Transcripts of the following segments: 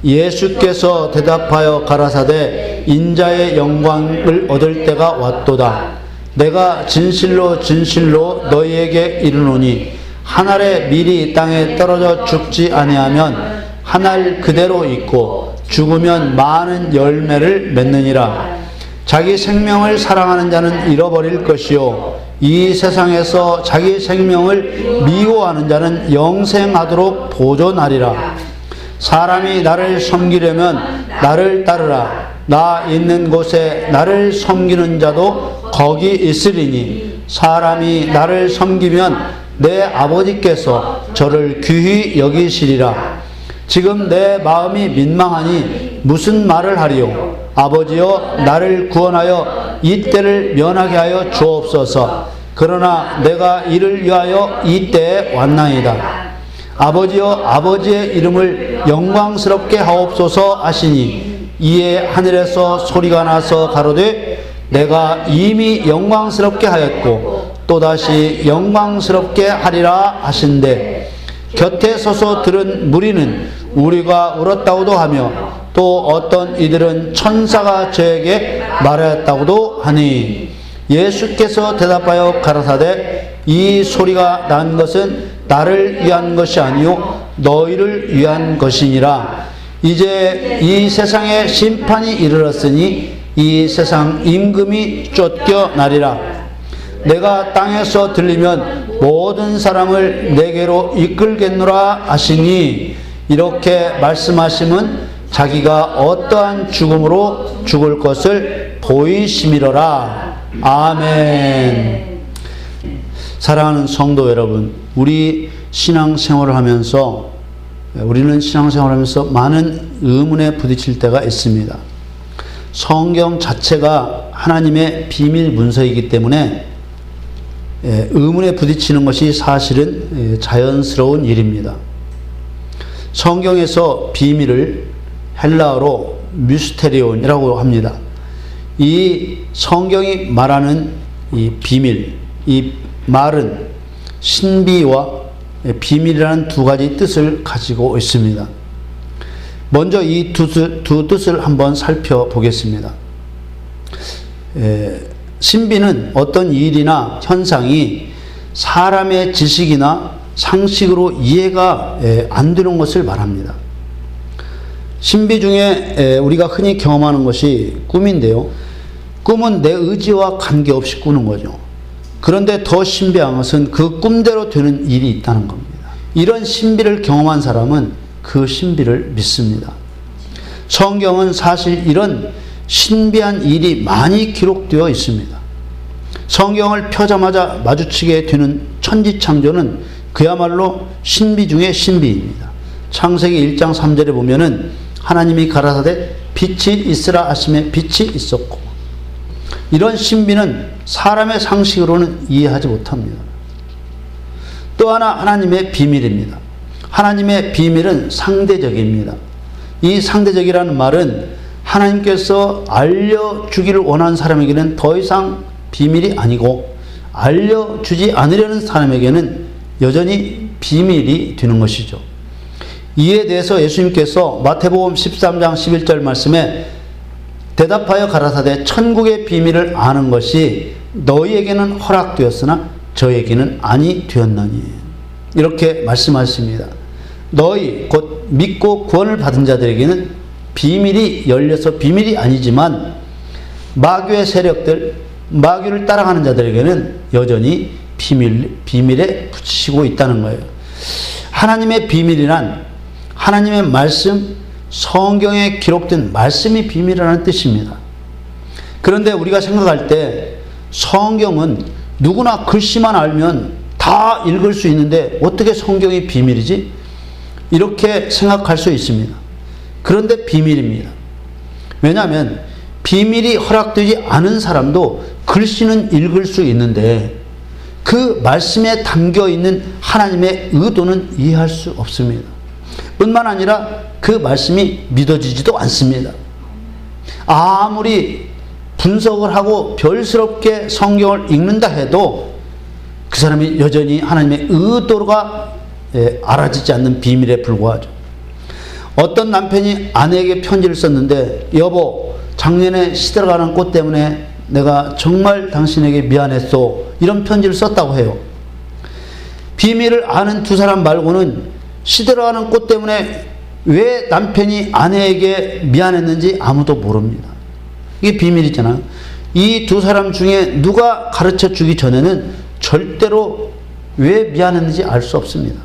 예수께서 대답하여 가라사대 인자의 영광을 얻을 때가 왔도다. 내가 진실로 진실로 너희에게 이르노니 한 알의 밀이 땅에 떨어져 죽지 아니하면 한 알 그대로 있고 죽으면 많은 열매를 맺느니라. 자기 생명을 사랑하는 자는 잃어버릴 것이요 이 세상에서 자기 생명을 미워하는 자는 영생하도록 보존하리라. 사람이 나를 섬기려면 나를 따르라. 나 있는 곳에 나를 섬기는 자도 거기 있으리니 사람이 나를 섬기면 내 아버지께서 저를 귀히 여기시리라. 지금 내 마음이 민망하니 무슨 말을 하리요? 아버지여 나를 구원하여 이 때를 면하게 하여 주옵소서. 그러나 내가 이를 위하여 이 때에 왔나이다. 아버지여 아버지의 이름을 영광스럽게 하옵소서 하시니 이에 하늘에서 소리가 나서 가로되 내가 이미 영광스럽게 하였고 또다시 영광스럽게 하리라 하신대. 곁에 서서 들은 무리는 우리가 울었다고도 하며 또 어떤 이들은 천사가 저에게 말하였다고도 하니 예수께서 대답하여 가라사대 이 소리가 난 것은 나를 위한 것이 아니요 너희를 위한 것이니라. 이제 이 세상에 심판이 이르렀으니 이 세상 임금이 쫓겨나리라. 내가 땅에서 들리면 모든 사람을 내게로 이끌겠노라 하시니 이렇게 말씀하심은 자기가 어떠한 죽음으로 죽을 것을 보이심이로라. 아멘. 사랑하는 성도 여러분, 우리 신앙생활을 하면서 우리는 신앙생활을 하면서 많은 의문에 부딪힐 때가 있습니다. 성경 자체가 하나님의 비밀 문서이기 때문에 의문에 부딪히는 것이 사실은 자연스러운 일입니다. 성경에서 비밀을 헬라어로 미스테리온이라고 합니다. 이 성경이 말하는 이 비밀, 이 말은 신비와 비밀이라는 두 가지 뜻을 가지고 있습니다. 먼저 이 두 뜻을 한번 살펴보겠습니다. 신비는 어떤 일이나 현상이 사람의 지식이나 상식으로 이해가 안 되는 것을 말합니다. 신비 중에 우리가 흔히 경험하는 것이 꿈인데요. 꿈은 내 의지와 관계없이 꾸는 거죠. 그런데 더 신비한 것은 그 꿈대로 되는 일이 있다는 겁니다. 이런 신비를 경험한 사람은 그 신비를 믿습니다. 성경은 사실 이런 신비한 일이 많이 기록되어 있습니다. 성경을 펴자마자 마주치게 되는 천지창조는 그야말로 신비 중의 신비입니다. 창세기 1장 3절에 보면은 하나님이 가라사대 빛이 있으라 하심에 빛이 있었고, 이런 신비는 사람의 상식으로는 이해하지 못합니다. 또 하나 하나님의 비밀입니다. 하나님의 비밀은 상대적입니다. 이 상대적이라는 말은 하나님께서 알려주기를 원하는 사람에게는 더 이상 비밀이 아니고 알려주지 않으려는 사람에게는 여전히 비밀이 되는 것이죠. 이에 대해서 예수님께서 마태복음 13장 11절 말씀에 대답하여 가라사대 천국의 비밀을 아는 것이 너희에게는 허락되었으나 저에게는 아니 되었나니, 이렇게 말씀하십니다. 너희 곧 믿고 구원을 받은 자들에게는 비밀이 열려서 비밀이 아니지만 마귀의 세력들, 마귀를 따라가는 자들에게는 여전히 비밀에 붙이고 있다는 거예요. 하나님의 비밀이란 하나님의 말씀, 성경에 기록된 말씀이 비밀이라는 뜻입니다. 그런데 우리가 생각할 때 성경은 누구나 글씨만 알면 다 읽을 수 있는데 어떻게 성경이 비밀이지? 이렇게 생각할 수 있습니다. 그런데 비밀입니다. 왜냐하면 비밀이 허락되지 않은 사람도 글씨는 읽을 수 있는데 그 말씀에 담겨 있는 하나님의 의도는 이해할 수 없습니다. 뿐만 아니라 그 말씀이 믿어지지도 않습니다. 아무리 분석을 하고 별스럽게 성경을 읽는다 해도 그 사람이 여전히 하나님의 의도가 알아지지 않는 비밀에 불과하죠. 어떤 남편이 아내에게 편지를 썼는데, 여보, 작년에 시들어가는 꽃 때문에 내가 정말 당신에게 미안했소. 이런 편지를 썼다고 해요. 비밀을 아는 두 사람 말고는 시들어가는 꽃 때문에 왜 남편이 아내에게 미안했는지 아무도 모릅니다. 이게 비밀이잖아요. 이 두 사람 중에 누가 가르쳐 주기 전에는 절대로 왜 미안했는지 알 수 없습니다.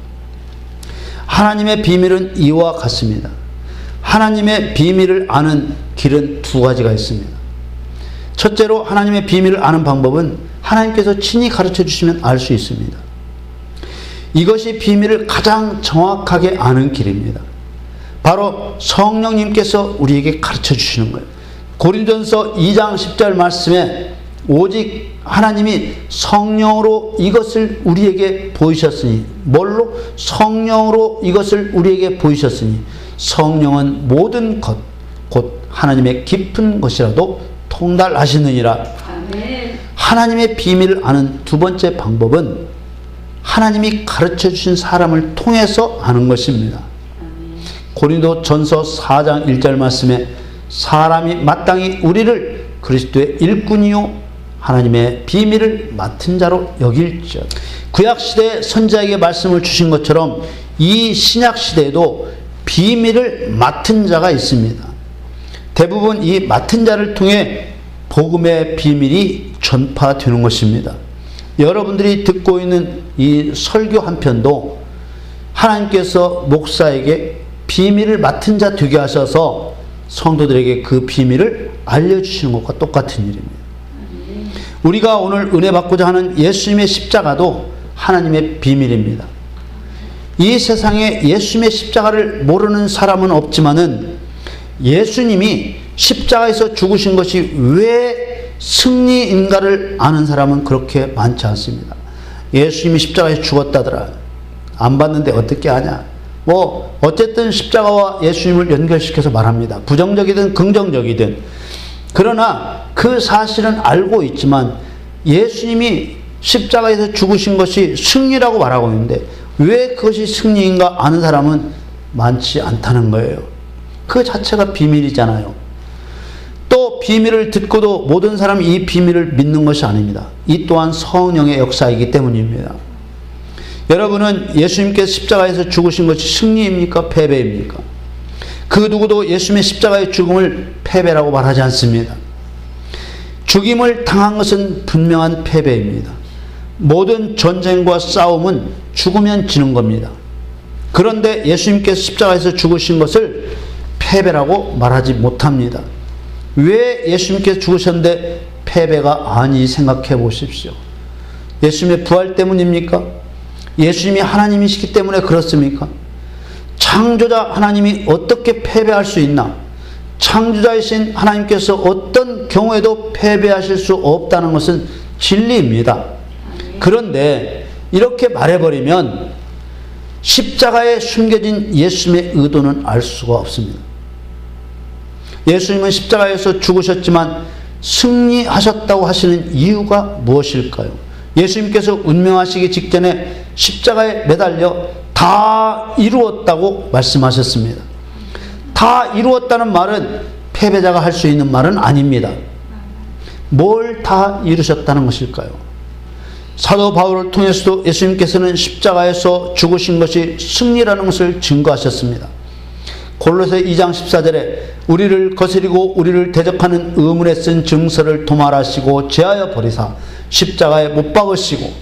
하나님의 비밀은 이와 같습니다. 하나님의 비밀을 아는 길은 두 가지가 있습니다. 첫째로 하나님의 비밀을 아는 방법은 하나님께서 친히 가르쳐 주시면 알 수 있습니다. 이것이 비밀을 가장 정확하게 아는 길입니다. 바로 성령님께서 우리에게 가르쳐 주시는 거예요. 고린도전서 2장 10절 말씀에 오직 하나님이 성령으로 이것을 우리에게 보이셨으니, 뭘로? 성령으로 이것을 우리에게 보이셨으니 성령은 모든 것 곧 하나님의 깊은 것이라도 통달하시느니라. 아멘. 하나님의 비밀을 아는 두 번째 방법은 하나님이 가르쳐 주신 사람을 통해서 아는 것입니다. 고린도전서 4장 1절 말씀에 사람이 마땅히 우리를 그리스도의 일꾼이요 하나님의 비밀을 맡은 자로 여길지어다. 구약시대에 선지자에게 말씀을 주신 것처럼 이 신약시대에도 비밀을 맡은 자가 있습니다. 대부분 이 맡은 자를 통해 복음의 비밀이 전파되는 것입니다. 여러분들이 듣고 있는 이 설교 한 편도 하나님께서 목사에게 비밀을 맡은 자 되게 하셔서 성도들에게 그 비밀을 알려주시는 것과 똑같은 일입니다. 우리가 오늘 은혜 받고자 하는 예수님의 십자가도 하나님의 비밀입니다. 이 세상에 예수님의 십자가를 모르는 사람은 없지만은 예수님이 십자가에서 죽으신 것이 왜 승리인가를 아는 사람은 그렇게 많지 않습니다. 예수님이 십자가에서 죽었다더라. 안 봤는데 어떻게 아냐. 어쨌든 십자가와 예수님을 연결시켜서 말합니다. 부정적이든 긍정적이든. 그러나 그 사실은 알고 있지만 예수님이 십자가에서 죽으신 것이 승리라고 말하고 있는데 왜 그것이 승리인가 아는 사람은 많지 않다는 거예요. 그 자체가 비밀이잖아요. 또 비밀을 듣고도 모든 사람이 이 비밀을 믿는 것이 아닙니다. 이 또한 성령의 역사이기 때문입니다. 여러분은 예수님께서 십자가에서 죽으신 것이 승리입니까? 패배입니까? 그 누구도 예수님의 십자가의 죽음을 패배라고 말하지 않습니다. 죽임을 당한 것은 분명한 패배입니다. 모든 전쟁과 싸움은 죽으면 지는 겁니다. 그런데 예수님께서 십자가에서 죽으신 것을 패배라고 말하지 못합니다. 왜 예수님께서 죽으셨는데 패배가 아니 생각해 보십시오. 예수님의 부활 때문입니까? 예수님이 하나님이시기 때문에 그렇습니까? 창조자 하나님이 어떻게 패배할 수 있나? 창조자이신 하나님께서 어떤 경우에도 패배하실 수 없다는 것은 진리입니다. 그런데 이렇게 말해버리면 십자가에 숨겨진 예수님의 의도는 알 수가 없습니다. 예수님은 십자가에서 죽으셨지만 승리하셨다고 하시는 이유가 무엇일까요? 예수님께서 운명하시기 직전에 십자가에 매달려 다 이루었다고 말씀하셨습니다. 다 이루었다는 말은 패배자가 할 수 있는 말은 아닙니다. 뭘 다 이루셨다는 것일까요? 사도 바울을 통해서도 예수님께서는 십자가에서 죽으신 것이 승리라는 것을 증거하셨습니다. 골로새 2장 14절에 우리를 거스리고 우리를 대적하는 의문에 쓴 증서를 도말하시고 제하여 버리사 십자가에 못 박으시고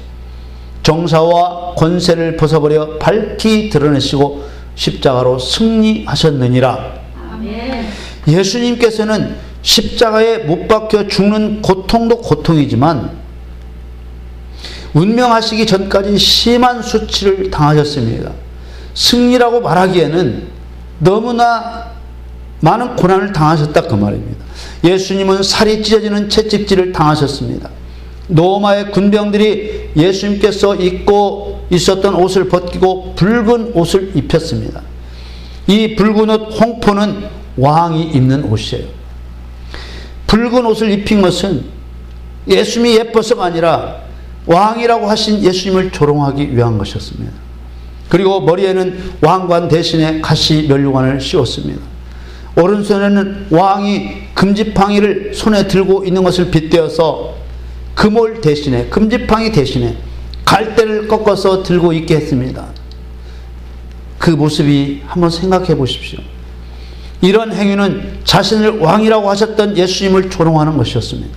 정사와 권세를 벗어버려 밝히 드러내시고 십자가로 승리하셨느니라. 아멘. 예수님께서는 십자가에 못 박혀 죽는 고통도 고통이지만 운명하시기 전까지 심한 수치를 당하셨습니다. 승리라고 말하기에는 너무나 많은 고난을 당하셨다 그 말입니다. 예수님은 살이 찢어지는 채찍질을 당하셨습니다. 로마의 군병들이 예수님께서 입고 있었던 옷을 벗기고 붉은 옷을 입혔습니다. 이 붉은 옷 홍포는 왕이 입는 옷이에요. 붉은 옷을 입힌 것은 예수님이 예뻐서가 아니라 왕이라고 하신 예수님을 조롱하기 위한 것이었습니다. 그리고 머리에는 왕관 대신에 가시 면류관을 씌웠습니다. 오른손에는 왕이 금지팡이를 손에 들고 있는 것을 빗대어서 금올 대신에, 금지팡이 대신에 갈대를 꺾어서 들고 있게 했습니다. 그 모습이 한번 생각해 보십시오. 이런 행위는 자신을 왕이라고 하셨던 예수님을 조롱하는 것이었습니다.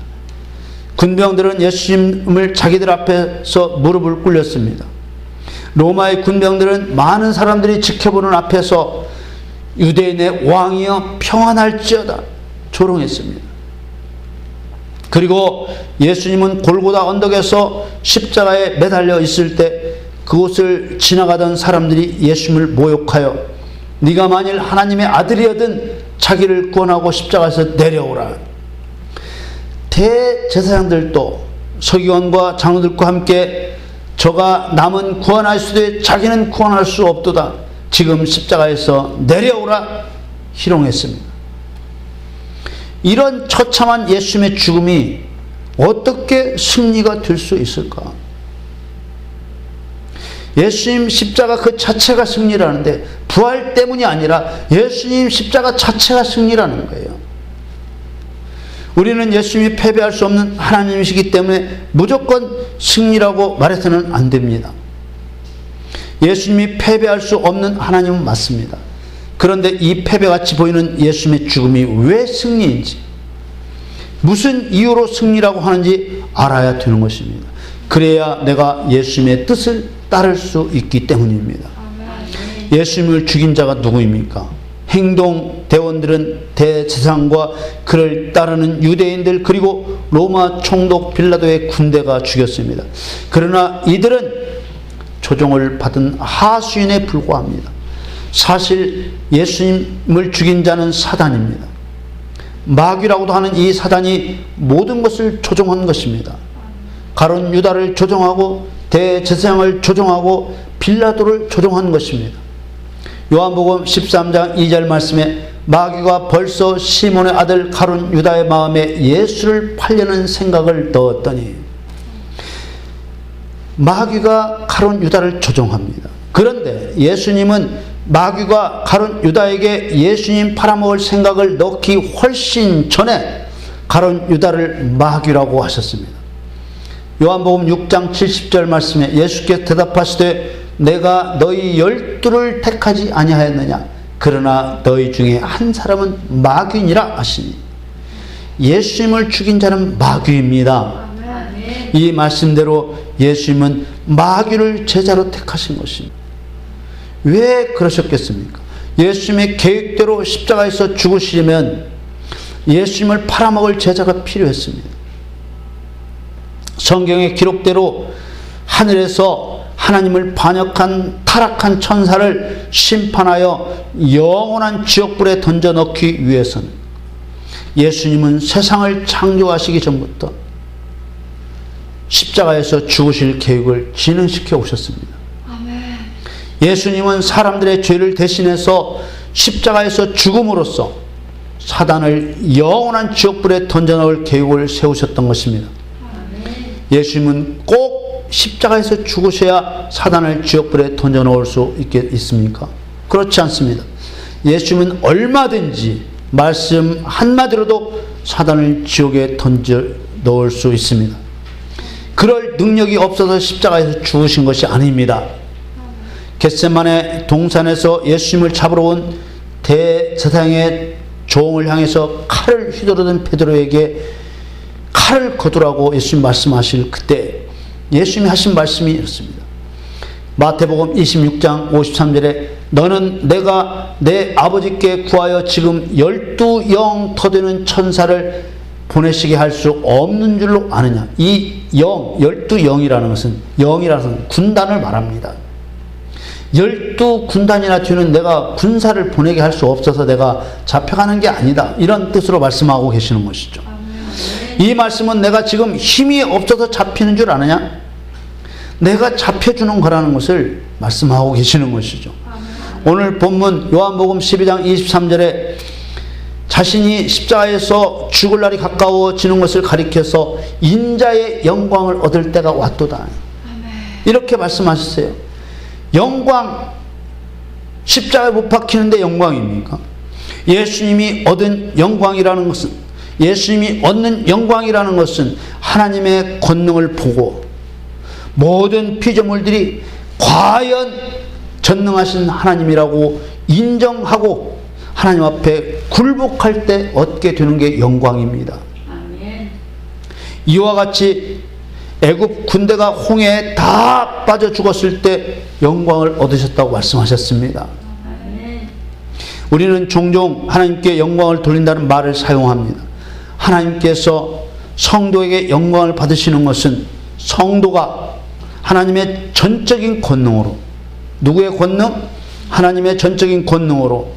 군병들은 예수님을 자기들 앞에서 무릎을 꿇렸습니다. 로마의 군병들은 많은 사람들이 지켜보는 앞에서 유대인의 왕이여 평안할지어다 조롱했습니다. 그리고 예수님은 골고다 언덕에서 십자가에 매달려 있을 때 그곳을 지나가던 사람들이 예수님을 모욕하여 네가 만일 하나님의 아들이어든 자기를 구원하고 십자가에서 내려오라. 대제사장들도 서기관과 장로들과 함께 저가 남은 구원할 수도 자기는 구원할 수 없도다. 지금 십자가에서 내려오라 희롱했습니다. 이런 처참한 예수님의 죽음이 어떻게 승리가 될 수 있을까? 예수님 십자가 그 자체가 승리라는데 부활 때문이 아니라 예수님 십자가 자체가 승리라는 거예요. 우리는 예수님이 패배할 수 없는 하나님이시기 때문에 무조건 승리라고 말해서는 안 됩니다. 예수님이 패배할 수 없는 하나님은 맞습니다. 그런데 이 패배같이 보이는 예수님의 죽음이 왜 승리인지, 무슨 이유로 승리라고 하는지 알아야 되는 것입니다. 그래야 내가 예수님의 뜻을 따를 수 있기 때문입니다. 예수님을 죽인 자가 누구입니까? 행동대원들은 대제사장과 그를 따르는 유대인들 그리고 로마 총독 빌라도의 군대가 죽였습니다. 그러나 이들은 조종을 받은 하수인에 불과합니다. 사실 예수님을 죽인 자는 사단입니다. 마귀라고도 하는 이 사단이 모든 것을 조종한 것입니다. 가룟 유다를 조종하고 대제사장을 조종하고 빌라도를 조종한 것입니다. 요한복음 13장 2절 말씀에 마귀가 벌써 시몬의 아들 가룟 유다의 마음에 예수를 팔려는 생각을 넣었더니, 마귀가 가룟 유다를 조종합니다. 그런데 예수님은 마귀가 가룟 유다에게 예수님 팔아먹을 생각을 넣기 훨씬 전에 가룟 유다를 마귀라고 하셨습니다. 요한복음 6장 70절 말씀에 예수께서 대답하시되 내가 너희 12를 택하지 아니하였느냐? 그러나 너희 중에 한 사람은 마귀니라 하시니, 예수님을 죽인 자는 마귀입니다. 이 말씀대로 예수님은 마귀를 제자로 택하신 것입니다. 왜 그러셨겠습니까? 예수님의 계획대로 십자가에서 죽으시려면 예수님을 팔아먹을 제자가 필요했습니다. 성경의 기록대로 하늘에서 하나님을 반역한 타락한 천사를 심판하여 영원한 지옥불에 던져 넣기 위해서는 예수님은 세상을 창조하시기 전부터 십자가에서 죽으실 계획을 진행시켜 오셨습니다. 예수님은 사람들의 죄를 대신해서 십자가에서 죽음으로써 사단을 영원한 지옥불에 던져 넣을 계획을 세우셨던 것입니다. 예수님은 꼭 십자가에서 죽으셔야 사단을 지옥불에 던져 넣을 수 있습니까? 그렇지 않습니다. 예수님은 얼마든지 말씀 한마디로도 사단을 지옥에 던져 넣을 수 있습니다. 그럴 능력이 없어서 십자가에서 죽으신 것이 아닙니다. 겟세마네 동산에서 예수님을 잡으러 온 대제사장의 종을 향해서 칼을 휘두르던 베드로에게 칼을 거두라고 예수님 말씀하실 그때 예수님이 하신 말씀이 이렇습니다. 마태복음 26장 53절에 너는 내가 내 아버지께 구하여 지금 12영 터되는 천사를 보내시게 할 수 없는 줄로 아느냐. 이 12영이라는 것은, 영이라는 것은 군단을 말합니다. 12군단이나 되는 내가 군사를 보내게 할 수 없어서 내가 잡혀가는 게 아니다. 이런 뜻으로 말씀하고 계시는 것이죠. 이 말씀은 내가 지금 힘이 없어서 잡히는 줄 아느냐? 내가 잡혀주는 거라는 것을 말씀하고 계시는 것이죠. 오늘 본문 요한복음 12장 23절에 자신이 십자가에서 죽을 날이 가까워지는 것을 가리켜서 인자의 영광을 얻을 때가 왔도다. 이렇게 말씀하셨어요. 영광, 십자가에 못 박히는데 영광입니까? 예수님이 얻은 영광이라는 것은, 예수님이 얻는 영광이라는 것은 하나님의 권능을 보고 모든 피조물들이 과연 전능하신 하나님이라고 인정하고 하나님 앞에 굴복할 때 얻게 되는 게 영광입니다. 아멘. 이와 같이 애굽 군대가 홍해에 다 빠져 죽었을 때 영광을 얻으셨다고 말씀하셨습니다. 아멘. 우리는 종종 하나님께 영광을 돌린다는 말을 사용합니다. 하나님께서 성도에게 영광을 받으시는 것은 성도가 하나님의 전적인 권능으로, 누구의 권능? 하나님의 전적인 권능으로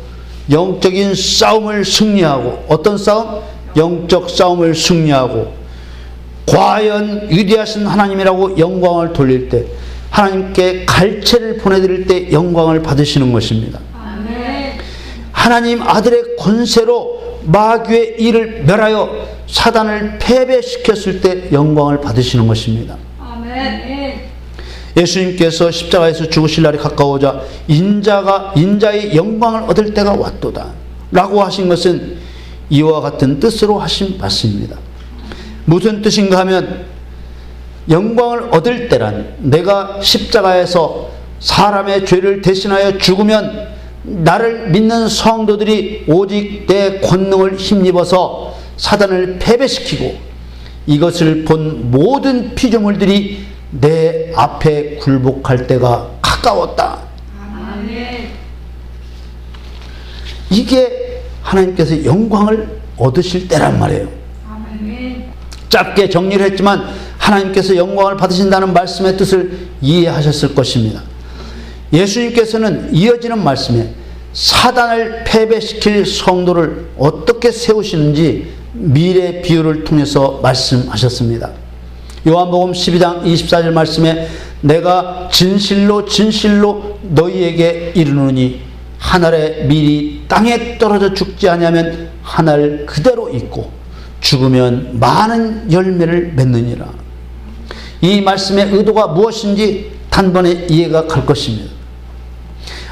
영적인 싸움을 승리하고, 어떤 싸움? 영적 싸움을 승리하고 과연 위대하신 하나님이라고 영광을 돌릴 때, 하나님께 갈채를 보내드릴 때 영광을 받으시는 것입니다. 아멘. 하나님 아들의 권세로 마귀의 일을 멸하여 사단을 패배시켰을 때 영광을 받으시는 것입니다. 아멘. 예수님께서 십자가에서 죽으실 날이 가까워오자 인자의 영광을 얻을 때가 왔도다 라고 하신 것은 이와 같은 뜻으로 하신 말씀입니다. 무슨 뜻인가 하면, 영광을 얻을 때란 내가 십자가에서 사람의 죄를 대신하여 죽으면 나를 믿는 성도들이 오직 내 권능을 힘입어서 사단을 패배시키고, 이것을 본 모든 피조물들이 내 앞에 굴복할 때가 가까웠다. 아멘. 이게 하나님께서 영광을 얻으실 때란 말이에요. 아멘. 짧게 정리를 했지만 하나님께서 영광을 받으신다는 말씀의 뜻을 이해하셨을 것입니다. 예수님께서는 이어지는 말씀에 사단을 패배시킬 성도를 어떻게 세우시는지 미래 비유를 통해서 말씀하셨습니다. 요한복음 12장 24절 말씀에 내가 진실로 진실로 너희에게 이르노니 한 알의 밀이 땅에 떨어져 죽지 아니하면 한 알 그대로 있고 죽으면 많은 열매를 맺느니라. 이 말씀의 의도가 무엇인지 단번에 이해가 갈 것입니다.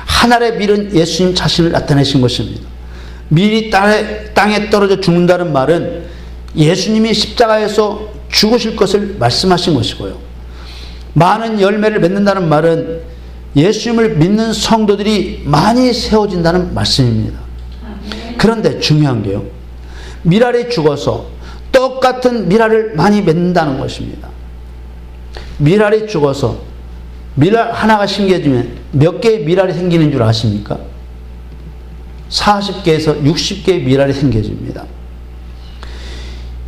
한 알의 밀은 예수님 자신을 나타내신 것입니다. 밀이 땅에 떨어져 죽는다는 말은 예수님이 십자가에서 죽으실 것을 말씀하신 것이고요. 많은 열매를 맺는다는 말은 예수님을 믿는 성도들이 많이 세워진다는 말씀입니다. 그런데 중요한 게요, 밀알이 죽어서 똑같은 밀알을 많이 맺는다는 것입니다. 밀알이 죽어서 밀알 하나가 심겨지면 몇 개의 밀알이 생기는 줄 아십니까? 40개에서 60개의 밀알이 생겨집니다.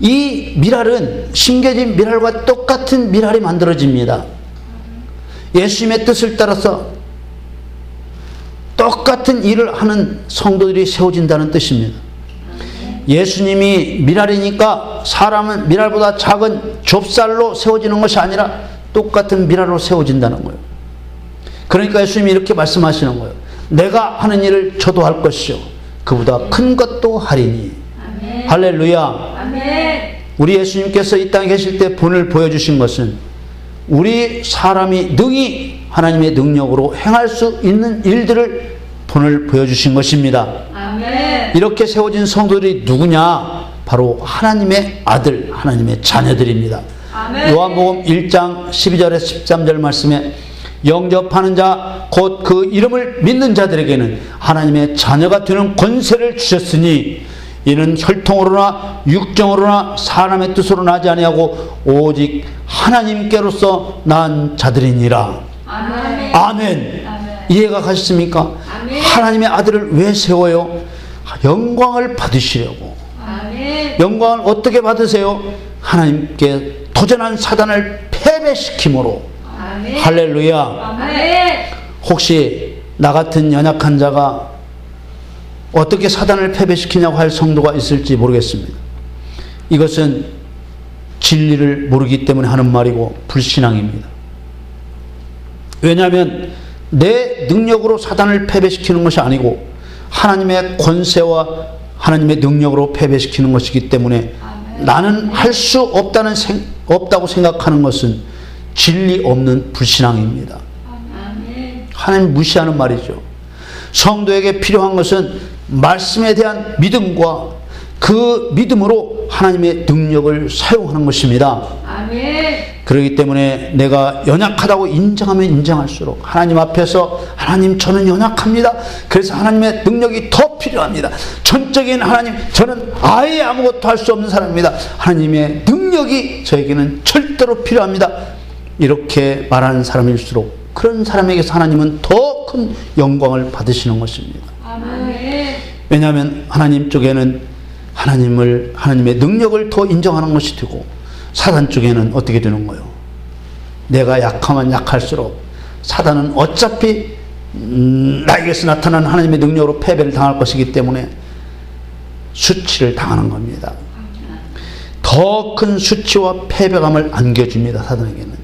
이 밀알은 심겨진 밀알과 똑같은 밀알이 만들어집니다. 예수님의 뜻을 따라서 똑같은 일을 하는 성도들이 세워진다는 뜻입니다. 예수님이 밀알이니까 사람은 밀알보다 작은 좁쌀로 세워지는 것이 아니라 똑같은 밀알로 세워진다는 거예요. 그러니까 예수님이 이렇게 말씀하시는 거예요. 내가 하는 일을 저도 할 것이요 그보다 큰 것도 하리니. 아멘. 할렐루야. 아멘. 우리 예수님께서 이 땅에 계실 때 본을 보여주신 것은 우리 사람이 능히 하나님의 능력으로 행할 수 있는 일들을 본을 보여주신 것입니다. 아멘. 이렇게 세워진 성도들이 누구냐? 바로 하나님의 아들, 하나님의 자녀들입니다. 아멘. 요한복음 1장 12절에서 13절 말씀에 영접하는 자, 곧 그 이름을 믿는 자들에게는 하나님의 자녀가 되는 권세를 주셨으니 이는 혈통으로나 육정으로나 사람의 뜻으로 나지 아니하고 오직 하나님께로서 난 자들이니라. 아멘. 아멘. 아멘. 이해가 가셨습니까? 아멘. 하나님의 아들을 왜 세워요? 영광을 받으시려고. 아멘. 영광을 어떻게 받으세요? 하나님께 도전한 사단을 패배시킴으로. 아멘. 할렐루야. 아멘. 혹시 나 같은 연약한 자가 어떻게 사단을 패배시키냐고 할 성도가 있을지 모르겠습니다. 이것은 진리를 모르기 때문에 하는 말이고 불신앙입니다. 왜냐하면 내 능력으로 사단을 패배시키는 것이 아니고 하나님의 권세와 하나님의 능력으로 패배시키는 것이기 때문에 나는 할 수 없다고 생각하는 것은 진리 없는 불신앙입니다. 아멘. 하나님 무시하는 말이죠. 성도에게 필요한 것은 말씀에 대한 믿음과 그 믿음으로 하나님의 능력을 사용하는 것입니다. 아멘. 그렇기 때문에 내가 연약하다고 인정하면 인정할수록 하나님 앞에서 하나님 저는 연약합니다. 그래서 하나님의 능력이 더 필요합니다. 전적인 하나님 저는 아예 아무것도 할 수 없는 사람입니다. 하나님의 능력이 저에게는 절대로 필요합니다. 이렇게 말하는 사람일수록 그런 사람에게서 하나님은 더 큰 영광을 받으시는 것입니다. 아멘. 왜냐하면 하나님 쪽에는 하나님의 능력을 더 인정하는 것이 되고 사단 쪽에는 어떻게 되는 거예요? 내가 약하면 약할수록 사단은 어차피 나에게서 나타나는 하나님의 능력으로 패배를 당할 것이기 때문에 수치를 당하는 겁니다. 더 큰 수치와 패배감을 안겨줍니다. 사단에게는.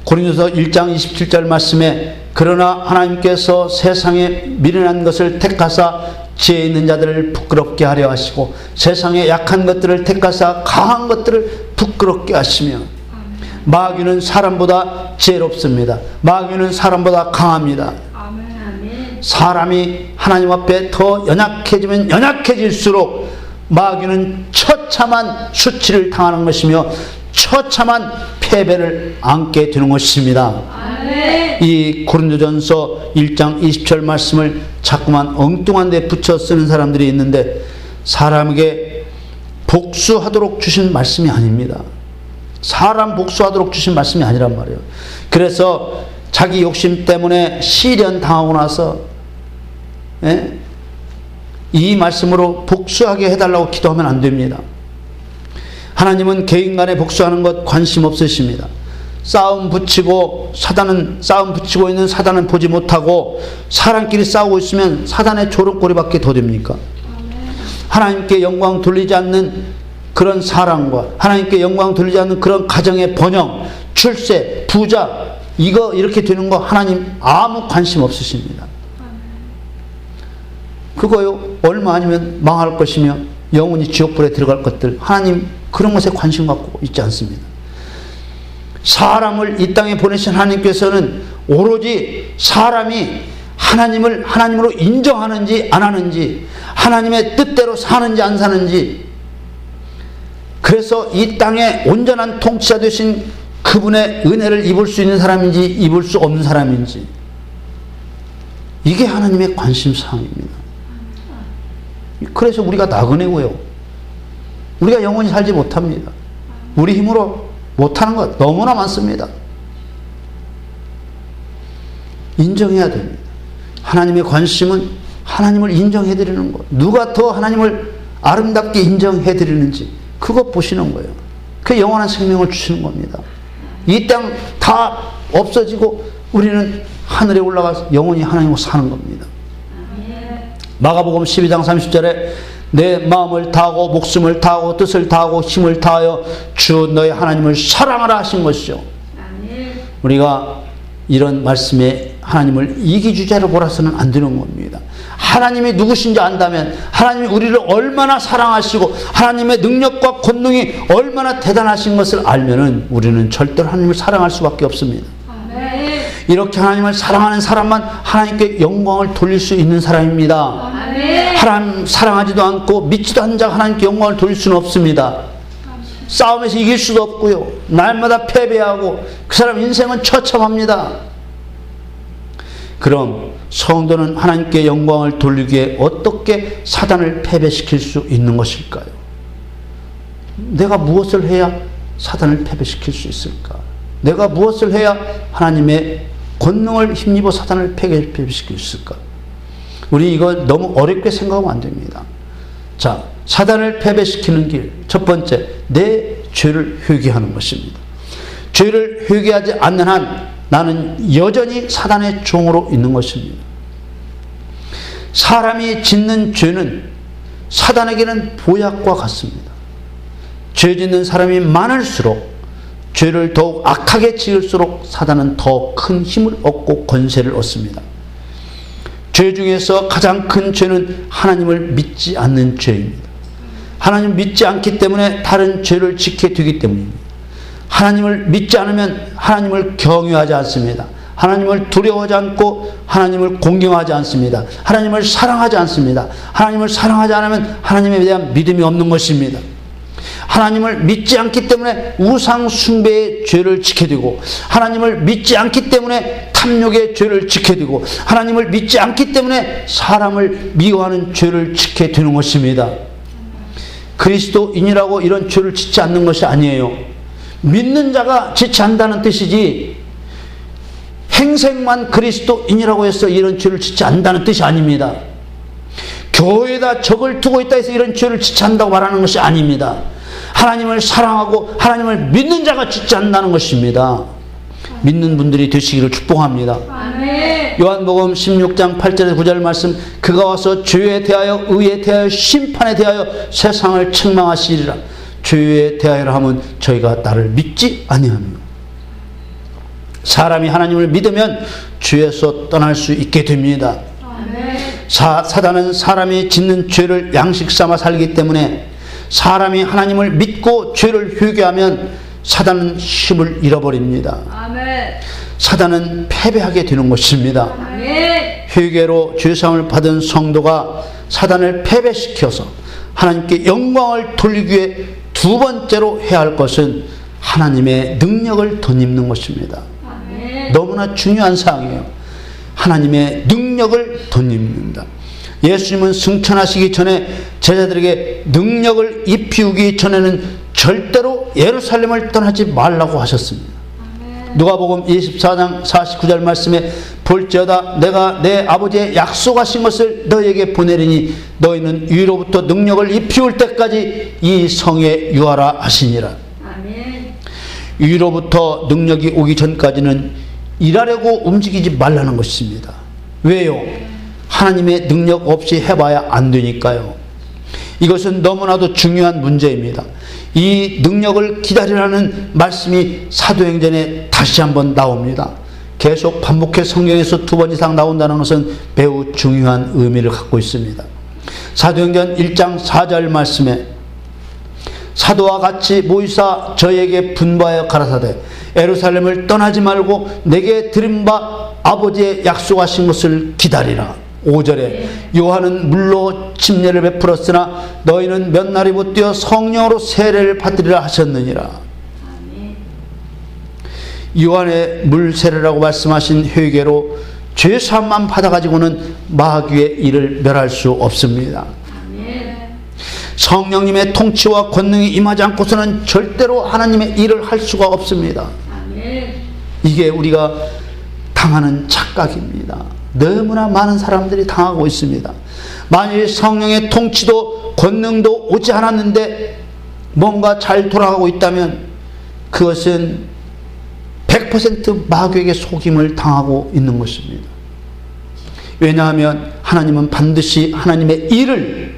고린도서 1장 27절 말씀에 그러나 하나님께서 세상에 미련한 것을 택하사 지혜 있는 자들을 부끄럽게 하려 하시고 세상에 약한 것들을 택하사 강한 것들을 부끄럽게 하시며 마귀는 사람보다 지혜롭습니다. 마귀는 사람보다 강합니다. 아멘. 사람이 하나님 앞에 더 연약해지면 연약해질수록 마귀는 처참한 수치를 당하는 것이며 처참한 패배를 안게 되는 것입니다. 아멘. 이 고린도전서 1장 20절 말씀을 자꾸만 엉뚱한 데 붙여 쓰는 사람들이 있는데 사람에게 복수하도록 주신 말씀이 아닙니다. 사람 복수하도록 주신 말씀이 아니란 말이에요. 그래서 자기 욕심 때문에 시련 당하고 나서 이 말씀으로 복수하게 해달라고 기도하면 안 됩니다. 하나님은 개인 간에 복수하는 것 관심 없으십니다. 싸움 붙이고 있는 사단은 보지 못하고 사람끼리 싸우고 있으면 사단의 조롱거리밖에 더 됩니까? 하나님께 영광 돌리지 않는 그런 사랑과 하나님께 영광 돌리지 않는 그런 가정의 번영, 출세, 부자 이렇게 되는 거 하나님 아무 관심 없으십니다. 그거요 얼마 아니면 망할 것이며 영원히 지옥불에 들어갈 것들 하나님 그런 것에 관심 갖고 있지 않습니다. 사람을 이 땅에 보내신 하나님께서는 오로지 사람이 하나님을 하나님으로 인정하는지 안 하는지 하나님의 뜻대로 사는지 안 사는지 그래서 이 땅에 온전한 통치자 되신 그분의 은혜를 입을 수 있는 사람인지 입을 수 없는 사람인지 이게 하나님의 관심사항입니다. 그래서 우리가 나그네고요. 우리가 영원히 살지 못합니다. 우리 힘으로 못하는 것 너무나 많습니다. 인정해야 됩니다. 하나님의 관심은 하나님을 인정해드리는 것. 누가 더 하나님을 아름답게 인정해드리는지 그것 보시는 거예요. 그 영원한 생명을 주시는 겁니다. 이 땅 다 없어지고 우리는 하늘에 올라가서 영원히 하나님과 사는 겁니다. 마가복음 12장 30절에 내 마음을 다하고 목숨을 다하고 뜻을 다하고 힘을 다하여 주 너의 하나님을 사랑하라 하신 것이죠. 우리가 이런 말씀에 하나님을 이기주자로 보라서는 안 되는 겁니다. 하나님이 누구신지 안다면 하나님이 우리를 얼마나 사랑하시고 하나님의 능력과 권능이 얼마나 대단하신 것을 알면은 우리는 절대로 하나님을 사랑할 수밖에 없습니다. 이렇게 하나님을 사랑하는 사람만 하나님께 영광을 돌릴 수 있는 사람입니다. 하나님 사랑하지도 않고 믿지도 않는 자가 하나님께 영광을 돌릴 수는 없습니다. 싸움에서 이길 수도 없고요. 날마다 패배하고 그 사람 인생은 처참합니다. 그럼 성도는 하나님께 영광을 돌리기에 어떻게 사단을 패배시킬 수 있는 것일까요? 내가 무엇을 해야 사단을 패배시킬 수 있을까? 내가 무엇을 해야 하나님의 권능을 힘입어 사단을 패배시킬 수 있을까? 우리 이거 너무 어렵게 생각하면 안 됩니다. 자, 사단을 패배시키는 길, 첫 번째, 내 죄를 회개하는 것입니다. 죄를 회개하지 않는 한 나는 여전히 사단의 종으로 있는 것입니다. 사람이 짓는 죄는 사단에게는 보약과 같습니다. 죄 짓는 사람이 많을수록 죄를 더욱 악하게 지을수록 사단은 더 큰 힘을 얻고 권세를 얻습니다. 죄 중에서 가장 큰 죄는 하나님을 믿지 않는 죄입니다. 하나님을 믿지 않기 때문에 다른 죄를 짓게 되기 때문입니다. 하나님을 믿지 않으면 하나님을 경외하지 않습니다. 하나님을 두려워하지 않고 하나님을 공경하지 않습니다. 하나님을 사랑하지 않습니다. 하나님을 사랑하지 않으면 하나님에 대한 믿음이 없는 것입니다. 하나님을 믿지 않기 때문에 우상 숭배의 죄를 지게 되고, 하나님을 믿지 않기 때문에 탐욕의 죄를 지게 되고, 하나님을 믿지 않기 때문에 사람을 미워하는 죄를 지게 되는 것입니다. 그리스도인이라고 이런 죄를 짓지 않는 것이 아니에요. 믿는 자가 짓지 않는다는 뜻이지, 행색만 그리스도인이라고 해서 이런 죄를 짓지 않는다는 뜻이 아닙니다. 교회에다 적을 두고 있다 해서 이런 죄를 짓지 않는다고 말하는 것이 아닙니다. 하나님을 사랑하고 하나님을 믿는 자가 짓지 않는다는 것입니다. 믿는 분들이 되시기를 축복합니다. 아멘. 요한복음 16장 8절에서 9절 말씀, 그가 와서 죄에 대하여 의에 대하여 심판에 대하여 세상을 책망하시리라. 죄에 대하여 하면 저희가 나를 믿지 아니하며, 사람이 하나님을 믿으면 죄에서 떠날 수 있게 됩니다. 아멘. 사단은 사람이 짓는 죄를 양식 삼아 살기 때문에 사람이 하나님을 믿고 죄를 회개하면 사단은 힘을 잃어버립니다. 아멘. 사단은 패배하게 되는 것입니다. 아멘. 회개로 죄사함을 받은 성도가 사단을 패배시켜서 하나님께 영광을 돌리기 위해 두 번째로 해야 할 것은 하나님의 능력을 덧입는 것입니다. 아멘. 너무나 중요한 사항이에요. 하나님의 능력을 덧입는다. 예수님은 승천하시기 전에 제자들에게 능력을 입히우기 전에는 절대로 예루살렘을 떠나지 말라고 하셨습니다. 누가복음 24장 49절 말씀에, 볼지어다 내가 내 아버지의 약속하신 것을 너희에게 보내리니 너희는 위로부터 능력을 입히울 때까지 이 성에 유하라 하시니라. 아멘. 위로부터 능력이 오기 전까지는 일하려고 움직이지 말라는 것입니다. 왜요? 하나님의 능력 없이 해봐야 안 되니까요. 이것은 너무나도 중요한 문제입니다. 이 능력을 기다리라는 말씀이 사도행전에 다시 한번 나옵니다. 계속 반복해 성경에서 2번 이상 나온다는 것은 매우 중요한 의미를 갖고 있습니다. 사도행전 1장 4절 말씀에, 사도와 같이 모이사 저에게 분부하여 가라사대 예루살렘을 떠나지 말고 내게 들은 바 아버지의 약속하신 것을 기다리라. 5절에 요한은 물로 침례를 베풀었으나 너희는 몇 날이 못 되어 성령으로 세례를 받으리라 하셨느니라. 아멘. 요한의 물 세례라고 말씀하신 회개로 죄사함만 받아가지고는 마귀의 일을 멸할 수 없습니다. 아멘. 성령님의 통치와 권능이 임하지 않고서는 절대로 하나님의 일을 할 수가 없습니다. 아멘. 이게 우리가 당하는 착각입니다. 너무나 많은 사람들이 당하고 있습니다. 만일 성령의 통치도 권능도 오지 않았는데 뭔가 잘 돌아가고 있다면 그것은 100% 마귀에게 속임을 당하고 있는 것입니다. 왜냐하면 하나님은 반드시 하나님의 일을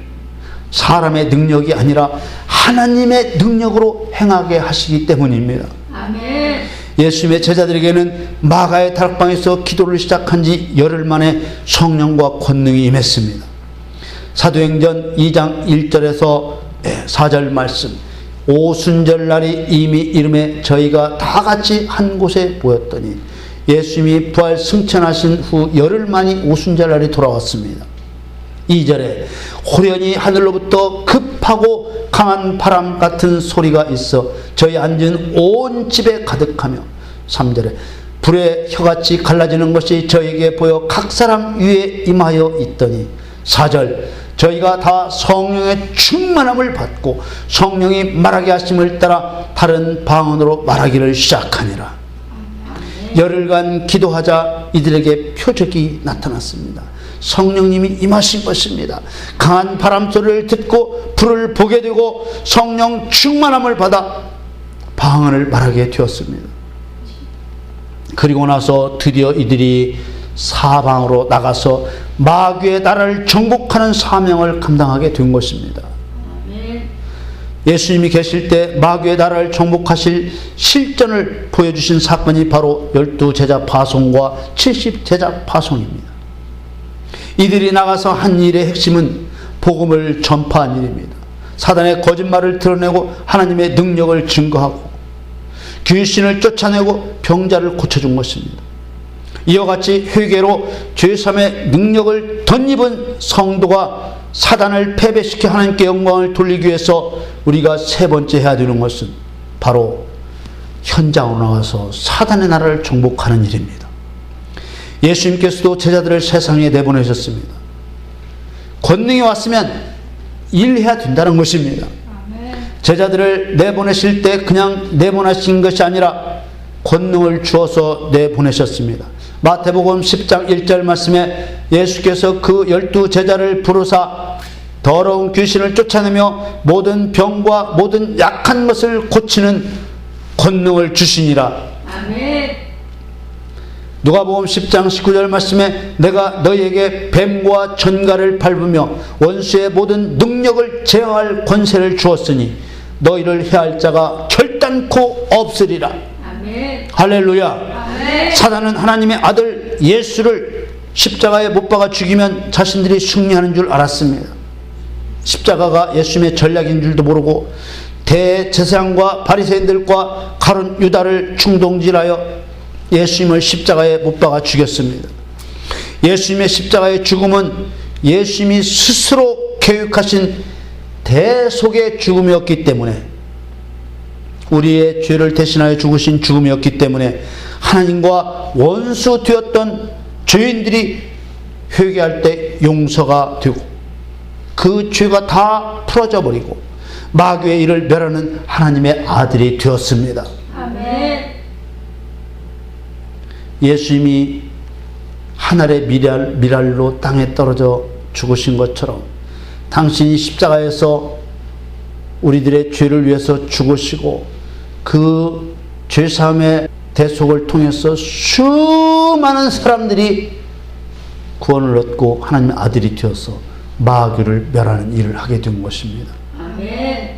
사람의 능력이 아니라 하나님의 능력으로 행하게 하시기 때문입니다. 아멘. 예수님의 제자들에게는 마가의 다락방에서 기도를 시작한 지 열흘 만에 성령과 권능이 임했습니다. 사도행전 2장 1절에서 4절 말씀, 오순절날이 이미 이름에 저희가 다 같이 한 곳에 모였더니 예수님이 부활 승천하신 후 열흘 만이 오순절날이 돌아왔습니다. 2절에 호련히 하늘로부터 급하고 강한 바람 같은 소리가 있어 저희 앉은 온 집에 가득하며, 3절에 불의 혀같이 갈라지는 것이 저에게 보여 각 사람 위에 임하여 있더니, 4절 저희가 다 성령의 충만함을 받고 성령이 말하게 하심을 따라 다른 방언으로 말하기를 시작하니라. 열흘간 기도하자 이들에게 표적이 나타났습니다. 성령님이 임하신 것입니다. 강한 바람 소리를 듣고 불을 보게 되고 성령 충만함을 받아 방언을 말하게 되었습니다. 그리고 나서 드디어 이들이 사방으로 나가서 마귀의 나라를 정복하는 사명을 감당하게 된 것입니다. 아멘. 예수님이 계실 때 마귀의 나라를 정복하실 실전을 보여주신 사건이 바로 12제자 파송과 70제자 파송입니다. 이들이 나가서 한 일의 핵심은 복음을 전파한 일입니다. 사단의 거짓말을 드러내고 하나님의 능력을 증거하고 귀신을 쫓아내고 병자를 고쳐준 것입니다. 이와 같이 회개로 죄사함의 능력을 덧입은 성도가 사단을 패배시켜 하나님께 영광을 돌리기 위해서 우리가 세 번째 해야 되는 것은 바로 현장으로 나가서 사단의 나라를 정복하는 일입니다. 예수님께서도 제자들을 세상에 내보내셨습니다. 권능이 왔으면 일해야 된다는 것입니다. 제자들을 내보내실 때 그냥 내보내신 것이 아니라 권능을 주어서 내보내셨습니다. 마태복음 10장 1절 말씀에 예수께서 그 12 제자를 부르사 더러운 귀신을 쫓아내며 모든 병과 모든 약한 것을 고치는 권능을 주시니라. 아멘. 누가복음 10장 19절 말씀에 내가 너희에게 뱀과 전갈을 밟으며 원수의 모든 능력을 제어할 권세를 주었으니 너희를 해할 자가 결단코 없으리라. 아멘. 할렐루야. 아멘. 사단은 하나님의 아들 예수를 십자가에 못 박아 죽이면 자신들이 승리하는 줄 알았습니다. 십자가가 예수님의 전략인 줄도 모르고 대제사장과 바리새인들과 가룟 유다를 충동질하여 예수님을 십자가에 못 박아 죽였습니다. 예수님의 십자가의 죽음은 예수님이 스스로 계획하신 대속의 죽음이었기 때문에, 우리의 죄를 대신하여 죽으신 죽음이었기 때문에 하나님과 원수 되었던 죄인들이 회개할 때 용서가 되고 그 죄가 다 풀어져 버리고 마귀의 일을 멸하는 하나님의 아들이 되었습니다. 아멘. 예수님이 하늘의 미랄로 땅에 떨어져 죽으신 것처럼 당신이 십자가에서 우리들의 죄를 위해서 죽으시고 그 죄사함의 대속을 통해서 수많은 사람들이 구원을 얻고 하나님의 아들이 되어서 마귀를 멸하는 일을 하게 된 것입니다. 아멘.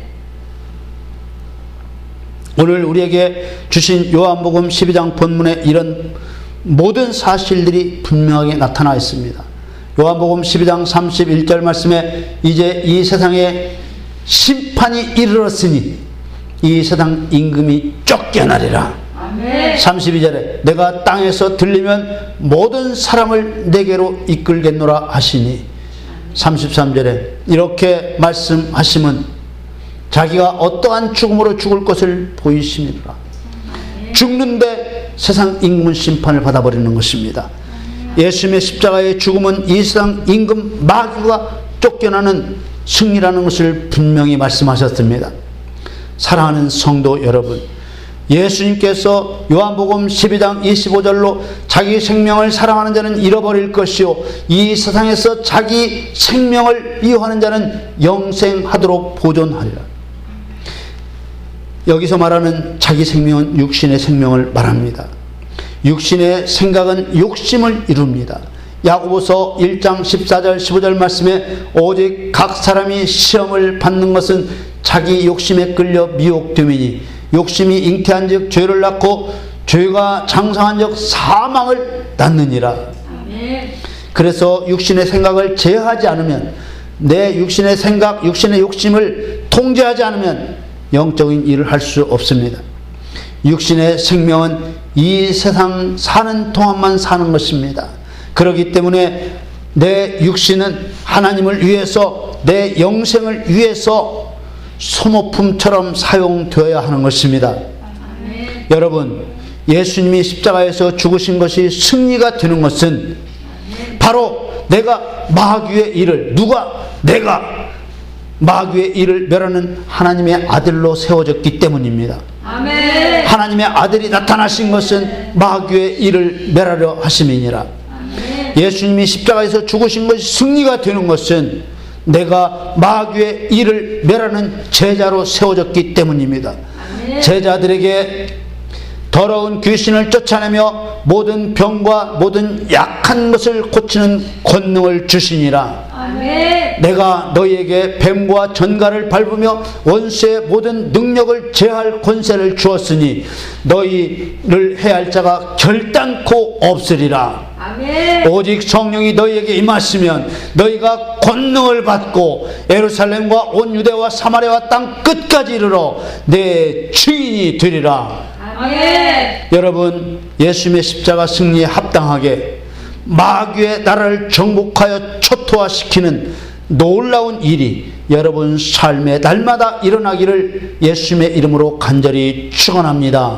오늘 우리에게 주신 요한복음 12장 본문에 이런 모든 사실들이 분명하게 나타나 있습니다. 요한복음 12장 31절 말씀에 이제 이 세상에 심판이 이르렀으니 이 세상 임금이 쫓겨나리라. 아멘. 32절에 내가 땅에서 들리면 모든 사람을 내게로 이끌겠노라 하시니 33절에 이렇게 말씀하시면 자기가 어떠한 죽음으로 죽을 것을 보이시니라. 죽는데 세상 임금은 심판을 받아버리는 것입니다. 예수님의 십자가의 죽음은 이 세상 임금 마귀가 쫓겨나는 승리라는 것을 분명히 말씀하셨습니다. 사랑하는 성도 여러분, 예수님께서 요한복음 12장 25절로 자기 생명을 사랑하는 자는 잃어버릴 것이요 이 세상에서 자기 생명을 이용하는 자는 영생하도록 보존하리라. 여기서 말하는 자기 생명은 육신의 생명을 말합니다. 육신의 생각은 욕심을 이룹니다. 야고보서 1장 14절 15절 말씀에 오직 각 사람이 시험을 받는 것은 자기 욕심에 끌려 미혹됨이니 욕심이 잉태한 즉 죄를 낳고 죄가 장성한 즉 사망을 낳느니라. 아멘. 그래서 육신의 생각을 제어하지 않으면, 내 육신의 생각, 육신의 욕심을 통제하지 않으면 영적인 일을 할 수 없습니다. 육신의 생명은 이 세상 사는 동안만 사는 것입니다. 그렇기 때문에 내 육신은 하나님을 위해서, 내 영생을 위해서 소모품처럼 사용되어야 하는 것입니다. 아멘. 여러분, 예수님이 십자가에서 죽으신 것이 승리가 되는 것은 바로 내가 마귀의 일을, 내가 마귀의 일을 멸하는 하나님의 아들로 세워졌기 때문입니다. 아멘. 하나님의 아들이 나타나신 것은 마귀의 일을 멸하려 하심이니라. 아멘. 예수님이 십자가에서 죽으신 것이 승리가 되는 것은 내가 마귀의 일을 멸하는 제자로 세워졌기 때문입니다. 아멘. 제자들에게 더러운 귀신을 쫓아내며 모든 병과 모든 약한 것을 고치는 권능을 주시니라. 아멘. 내가 너희에게 뱀과 전갈을 밟으며 원수의 모든 능력을 제할 권세를 주었으니 너희를 해할 자가 결단코 없으리라. 아멘. 오직 성령이 너희에게 임하시면 너희가 권능을 받고 예루살렘과 온 유대와 사마리아와 땅 끝까지 이르러 내 증인이 되리라. 아멘. 여러분, 예수님의 십자가 승리에 합당하게 마귀의 나라를 정복하여 초토화시키는 놀라운 일이 여러분 삶에 날마다 일어나기를 예수님의 이름으로 간절히 축원합니다.